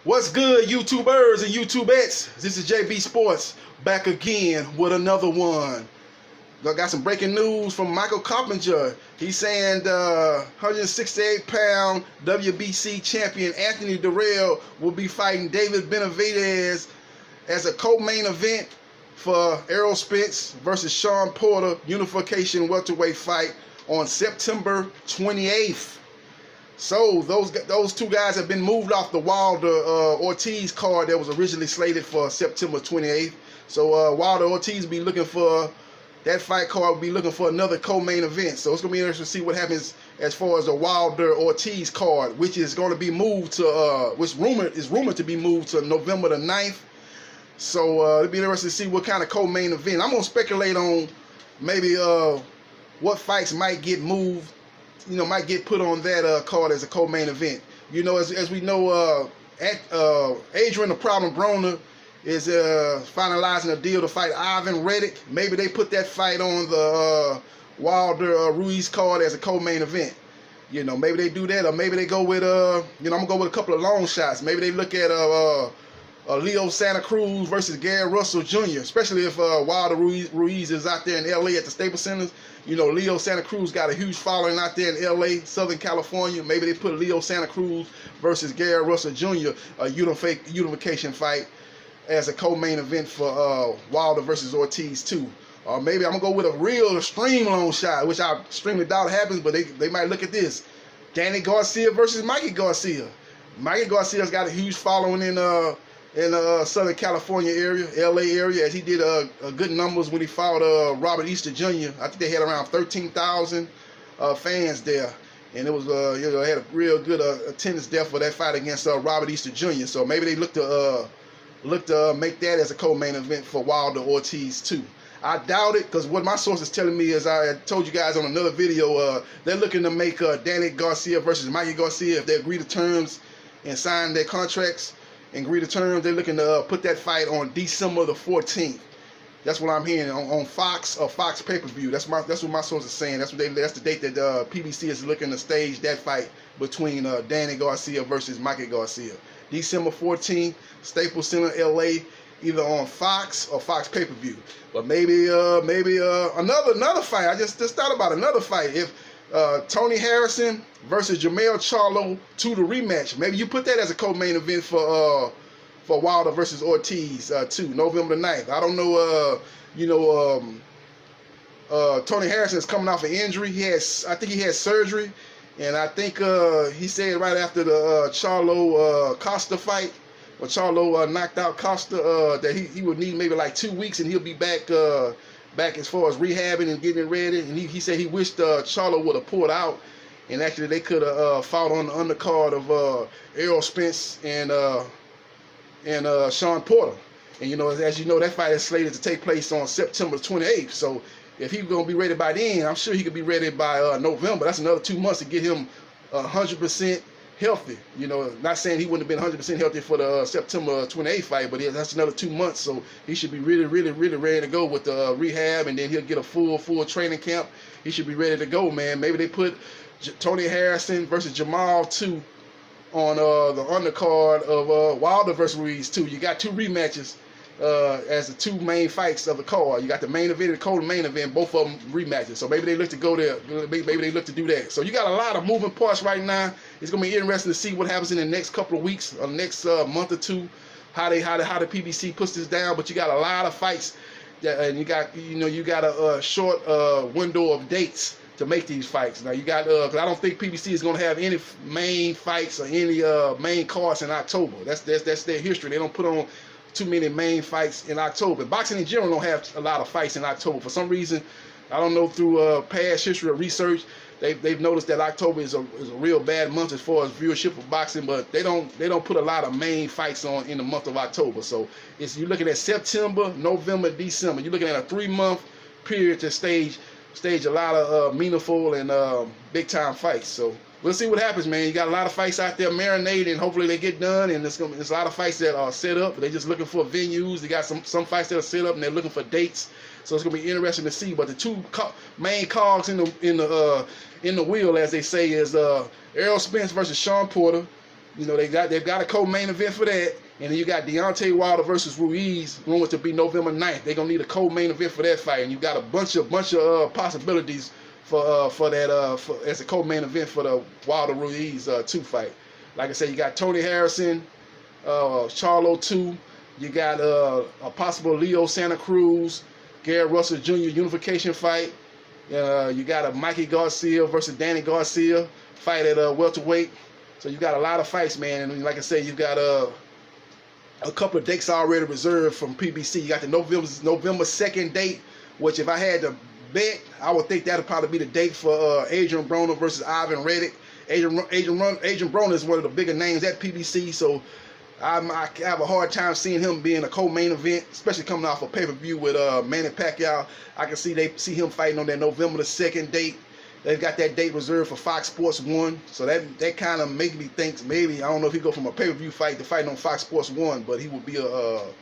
What's good, YouTubers and YouTubettes? This is JB Sports back again with another one. I got some breaking news from Michael Coppinger. He's saying the 168-pound WBC champion Anthony Dirrell will be fighting David Benavidez as a co-main event for Errol Spence versus Sept.28th unification welterweight fight on September 28th. So those two guys have been moved off the Wilder Ortiz card that was originally slated for September 28th. So Wilder Ortiz be looking for that fight card, will be looking for another co-main event. So it's gonna be interesting to see what happens as far as the Wilder Ortiz card, which is going to be moved to which is rumored to be moved to November the 9th. So it'll be interesting to see what kind of co-main event. I'm gonna speculate on maybe what fights might get moved. Might get put on that card as a co-main event. As we know, Adrian the Problem Broner is finalizing a deal to fight Ivan Reddick. Maybe they put that fight on the Wilder Ruiz card as a co-main event. Maybe they do that, or maybe they go with I'm gonna go with a couple of long shots. Maybe they look at Leo Santa Cruz versus Gary Russell Jr., especially if Wilder Ruiz is out there in LA at the Staples Centers. Leo Santa Cruz got a huge following out there in LA, Southern California. Maybe they put Leo Santa Cruz versus Gary Russell Jr., a unification fight, as a co-main event for Wilder versus Ortiz too. Or maybe I'm gonna go with a real extreme long shot, which I extremely doubt happens, but they might look at this: Danny Garcia versus Mikey Garcia. Mikey Garcia's got a huge following in Southern California area, LA area, as he did good numbers when he fought Robert Easter Jr. I think they had around 13,000 fans there, and it was had a real good attendance there for that fight against Robert Easter Jr. So maybe they look to make that as a co-main event for Wilder Ortiz too. I doubt it, because what my source is telling me is, I told you guys on another video, they're looking to make Danny Garcia versus Mikey Garcia. If they agree to terms and sign their contracts and agree to terms, they're looking to put that fight on December the 14th. That's what I'm hearing on Fox or Fox pay-per-view. That's what my source is saying. That's the date that PBC is looking to stage that fight between Danny Garcia versus Mikey Garcia. December 14th, Staples Center, LA, either on Fox or Fox pay-per-view. But maybe another fight. I just thought about another fight. If Tony Harrison versus Jermell Charlo to the rematch, maybe you put that as a co-main event for Wilder versus Ortiz too, November the 9th. I don't know. Tony Harrison is coming off an injury. I think he had surgery, and I think he said right after the Charlo Costa fight, when Charlo knocked out Costa, that he would need maybe like 2 weeks, and he'll be back as far as rehabbing and getting ready. And he said he wished Charlo would have pulled out, and actually they could have fought on the undercard of Errol Spence and Sean Porter. And as you know, that fight is slated to take place on September 28th. So if he's gonna be ready by then, I'm sure he could be ready by November. That's another 2 months to get him 100% healthy. Not saying he wouldn't have been 100% healthy for the September 28th fight, but that's another 2 months. So he should be really ready to go with the rehab, and then he'll get a full training camp. He should be ready to go, man. Maybe they put Tony Harrison versus Jamal too on the undercard of Wilder versus Ruiz too. You got two rematches as the two main fights of the card. You got the main event and the co-main event, both of them rematches. So maybe they look to go there. Maybe they look to do that. So you got a lot of moving parts right now. It's gonna be interesting to see what happens in the next couple of weeks or next month or two. How the PBC puts this down. But you got a lot of fights, and you got a short window of dates to make these fights. Now you got because I don't think PBC is going to have any main fights or any main cards in October. That's their history. They don't put on too many main fights in October. Boxing in general don't have a lot of fights in October for some reason. I don't know, through past history or research, they've noticed that October is a real bad month as far as viewership for boxing, but they don't put a lot of main fights on in the month of October. So you're looking at September, November, December. You're looking at a 3-month period to stage a lot of meaningful and big time fights. So we'll see what happens, man. You got a lot of fights out there marinating, and hopefully they get done. And there's a lot of fights that are set up. They're just looking for venues. They got some fights that are set up, and they're looking for dates. So it's gonna be interesting to see. But the two main cogs in the wheel, as they say, is Errol Spence versus Sean Porter. You know, they've got a co-main event for that. And then you got Deontay Wilder versus Ruiz going to be November 9th. They're gonna need a co-main event for that fight, and you got a bunch of possibilities for that as a co-main event for the Wilder Ruiz 2 fight. Like I said, you got Tony Harrison, Charlo 2. You got a possible Leo Santa Cruz, Gary Russell Jr. unification fight. You got a Mikey Garcia versus Danny Garcia fight at welterweight. So you got a lot of fights, man. And like I said, you've got a couple of dates already reserved from PBC. You got the November 2nd date, which if I had to bet, I would think that would probably be the date for Adrian Broner versus Ivan Reddick. Adrian Broner is one of the bigger names at PBC, so I have a hard time seeing him being a co-main event, especially coming off a pay-per-view with Manny Pacquiao. I can see him fighting on that November 2nd date. They've got that date reserved for Fox Sports 1, so that kind of make me think maybe, I don't know if he go from a pay-per-view fight to fighting on Fox Sports 1, but he would be the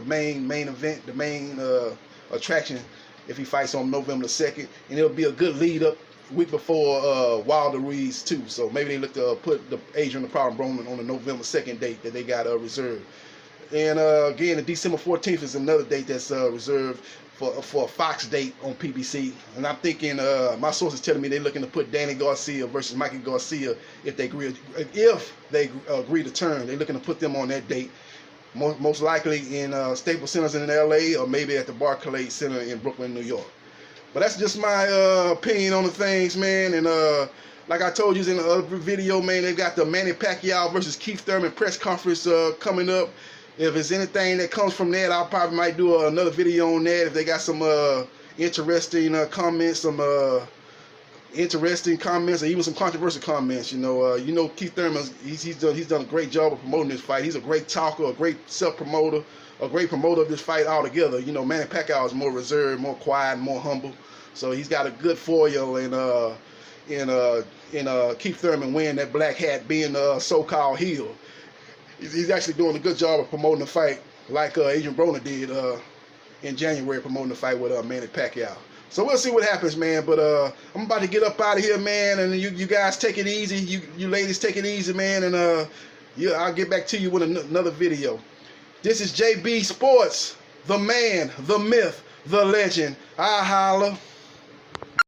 main event, the main attraction if he fights on November 2nd, and it'll be a good lead up week before Wilder Ruiz 2. So maybe they look to put the Adrian the Problem Broner on the November 2nd date that they got reserved. And again, the December 14th is another date that's reserved for a Fox date on PBC. And I'm thinking, my sources telling me they're looking to put Danny Garcia versus Mikey Garcia if they agree to turn. They're looking to put them on that date. Most likely in Staples Centers in LA, or maybe at the Barclays Center in Brooklyn, New York. But that's just my opinion on the things, man. And like I told you in the other video, man, they've got the Manny Pacquiao versus Keith Thurman press conference coming up. If there's anything that comes from that, I probably might do another video on that. If they got some interesting comments, or even some controversial comments. You know Keith Thurman, he's done a great job of promoting this fight. He's a great talker, a great self-promoter, a great promoter of this fight altogether. You know, Manny Pacquiao is more reserved, more quiet, more humble. So he's got a good foil in Keith Thurman wearing that black hat, being a so-called heel. He's actually doing a good job of promoting the fight, like Adrian Broner did in January, promoting the fight with Manny Pacquiao. So we'll see what happens, man. But I'm about to get up out of here, man. And you guys take it easy. You ladies take it easy, man. And I'll get back to you with another video. This is JB Sports, the man, the myth, the legend. I holla.